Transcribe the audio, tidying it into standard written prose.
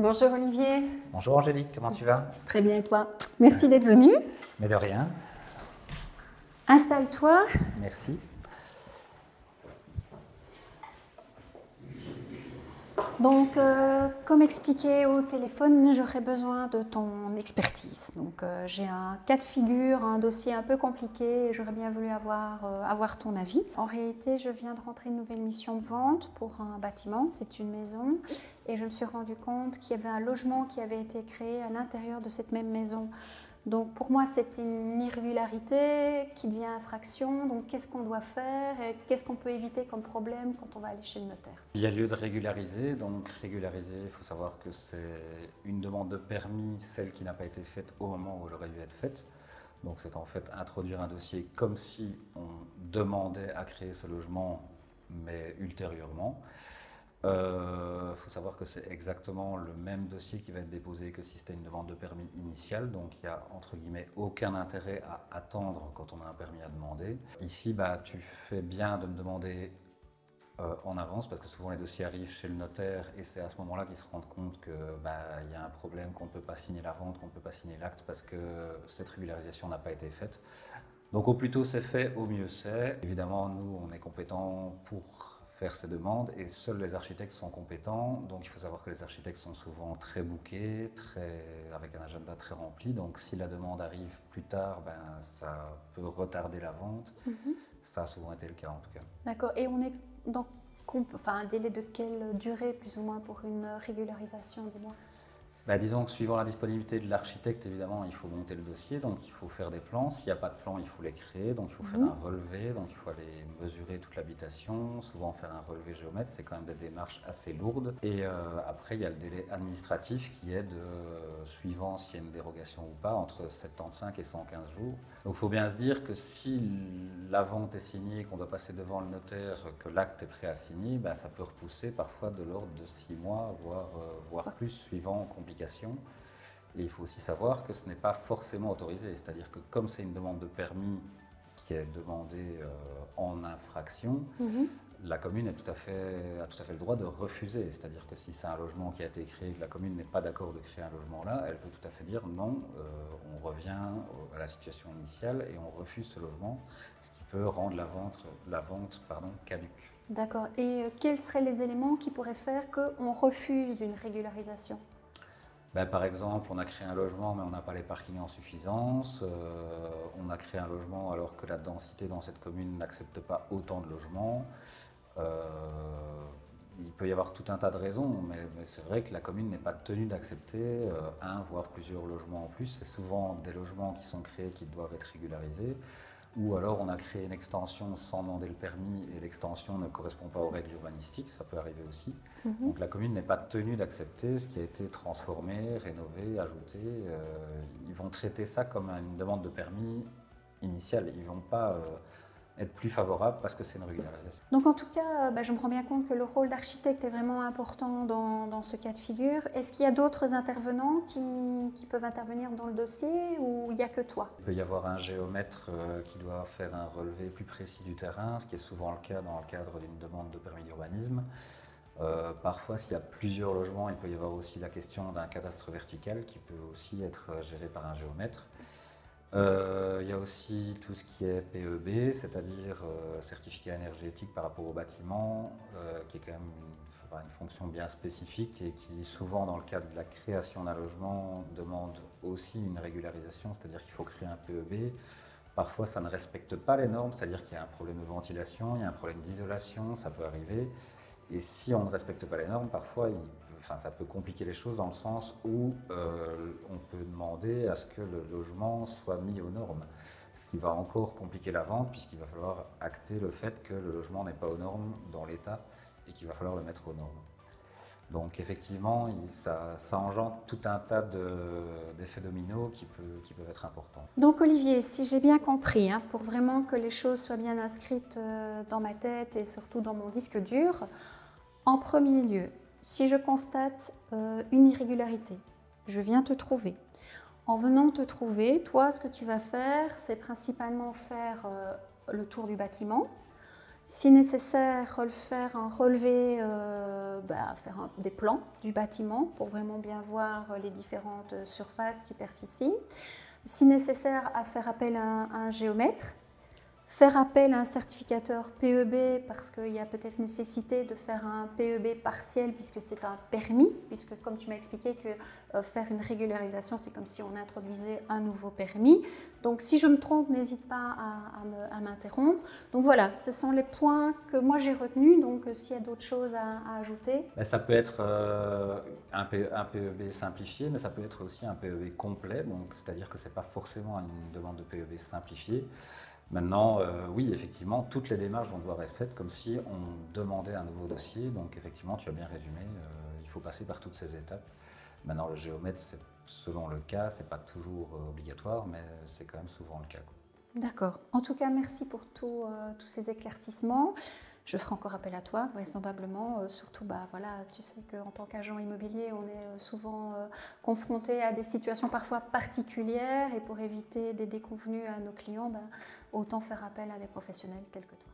Bonjour Olivier. Bonjour Angélique, comment tu vas? Très bien et toi? Merci d'être venu. Mais de rien, Installe-toi. merci. Donc, comme expliqué au téléphone, j'aurais besoin de ton expertise. Donc, j'ai un cas de figure, un dossier un peu compliqué et j'aurais bien voulu avoir ton avis. En réalité, je viens de rentrer une nouvelle mission de vente pour un bâtiment, c'est une maison, et je me suis rendu compte qu'il y avait un logement qui avait été créé à l'intérieur de cette même maison. Donc pour moi, c'est une irrégularité qui devient infraction. Donc qu'est-ce qu'on doit faire et qu'est-ce qu'on peut éviter comme problème quand on va aller chez le notaire? Il y a lieu de régulariser, donc régulariser, il faut savoir que c'est une demande de permis, celle qui n'a pas été faite au moment où elle aurait dû être faite. Donc c'est en fait introduire un dossier comme si on demandait à créer ce logement, mais ultérieurement. Faut savoir que c'est exactement le même dossier qui va être déposé que si c'était une demande de permis initiale, donc il n'y a entre guillemets aucun intérêt à attendre quand on a un permis à demander. Ici, tu fais bien de me demander en avance parce que souvent les dossiers arrivent chez le notaire et c'est à ce moment-là qu'ils se rendent compte que y a un problème, qu'on ne peut pas signer la vente, qu'on ne peut pas signer l'acte parce que cette régularisation n'a pas été faite. Donc au plus tôt c'est fait, au mieux c'est. Évidemment, nous, on est compétents pour faire ces demandes et seuls les architectes sont compétents. Donc il faut savoir que les architectes sont souvent très bookés, avec un agenda très rempli. Donc si la demande arrive plus tard, ça peut retarder la vente. Ça a souvent été le cas en tout cas. D'accord. Et on est dans un délai de quelle durée plus ou moins pour une régularisation, dis-moi? Disons que suivant la disponibilité de l'architecte, évidemment, il faut monter le dossier, donc il faut faire des plans. S'il n'y a pas de plan, il faut les créer, donc il faut faire un relevé, donc il faut aller mesurer toute l'habitation, souvent faire un relevé géomètre, c'est quand même des démarches assez lourdes. Et après, il y a le délai administratif qui est suivant s'il y a une dérogation ou pas, entre 75 et 115 jours. Donc il faut bien se dire que si la vente est signée, qu'on doit passer devant le notaire, que l'acte est prêt à signer, ça peut repousser parfois de l'ordre de 6 mois, voire plus, suivant complications. Et il faut aussi savoir que ce n'est pas forcément autorisé, c'est-à-dire que comme c'est une demande de permis qui est demandée en infraction, la commune a tout à fait le droit de refuser. C'est-à-dire que si c'est un logement qui a été créé et que la commune n'est pas d'accord de créer un logement là, elle peut tout à fait dire non, on revient à la situation initiale et on refuse ce logement, ce qui peut rendre la vente caduque. D'accord. Et quels seraient les éléments qui pourraient faire qu'on refuse une régularisation? Par exemple, on a créé un logement mais on n'a pas les parkings en suffisance, on a créé un logement alors que la densité dans cette commune n'accepte pas autant de logements. Il peut y avoir tout un tas de raisons, mais c'est vrai que la commune n'est pas tenue d'accepter un voire plusieurs logements en plus. C'est souvent des logements qui sont créés qui doivent être régularisés. Ou alors on a créé une extension sans demander le permis et l'extension ne correspond pas aux règles urbanistiques, ça peut arriver aussi. Donc la commune n'est pas tenue d'accepter ce qui a été transformé, rénové, ajouté. Ils vont traiter ça comme une demande de permis initiale, ils ne vont pas être plus favorables parce que c'est une régularisation. Donc en tout cas, je me rends bien compte que le rôle d'architecte est vraiment important dans ce cas de figure. Est-ce qu'il y a d'autres intervenants qui peuvent intervenir dans le dossier ou il n'y a que toi? Il peut y avoir un géomètre qui doit faire un relevé plus précis du terrain, ce qui est souvent le cas dans le cadre d'une demande de permis d'urbanisme. Parfois, s'il y a plusieurs logements, il peut y avoir aussi la question d'un cadastre vertical qui peut aussi être géré par un géomètre. Il y a aussi tout ce qui est PEB, c'est-à-dire certificat énergétique par rapport au bâtiment, qui est quand même une fonction bien spécifique et qui souvent dans le cadre de la création d'un logement demande aussi une régularisation, c'est-à-dire qu'il faut créer un PEB. Parfois ça ne respecte pas les normes, c'est-à-dire qu'il y a un problème de ventilation, il y a un problème d'isolation, ça peut arriver. Et si on ne respecte pas les normes, parfois ça peut compliquer les choses dans le sens où on peut demander à ce que le logement soit mis aux normes. Ce qui va encore compliquer la vente puisqu'il va falloir acter le fait que le logement n'est pas aux normes dans l'état et qu'il va falloir le mettre aux normes. Donc effectivement, ça engendre tout un tas d'effets dominos qui peuvent être importants. Donc Olivier, si j'ai bien compris, pour vraiment que les choses soient bien inscrites dans ma tête et surtout dans mon disque dur, en premier lieu, si je constate une irrégularité, je viens te trouver. En venant te trouver, toi, ce que tu vas faire, c'est principalement faire le tour du bâtiment, Si nécessaire, faire un relevé, des plans du bâtiment pour vraiment bien voir les différentes surfaces, superficies. Si nécessaire, à faire appel à un géomètre. Faire appel à un certificateur PEB parce qu'il y a peut-être nécessité de faire un PEB partiel puisque c'est un permis, puisque comme tu m'as expliqué que faire une régularisation, c'est comme si on introduisait un nouveau permis. Donc si je me trompe, n'hésite pas à m'interrompre. Donc voilà, ce sont les points que moi j'ai retenus. Donc s'il y a d'autres choses à ajouter. Ça peut être un PEB simplifié, mais ça peut être aussi un PEB complet, c'est-à-dire que ce n'est pas forcément une demande de PEB simplifié. Maintenant, oui, effectivement, toutes les démarches vont devoir être faites comme si on demandait un nouveau dossier. Donc, effectivement, tu as bien résumé, il faut passer par toutes ces étapes. Maintenant, le géomètre, selon le cas, ce n'est pas toujours obligatoire, mais c'est quand même souvent le cas. D'accord. En tout cas, merci pour tous ces éclaircissements. Je ferai encore appel à toi, vraisemblablement. Surtout, tu sais qu'en tant qu'agent immobilier, on est souvent confronté à des situations parfois particulières et pour éviter des déconvenues à nos clients, autant faire appel à des professionnels tels que toi.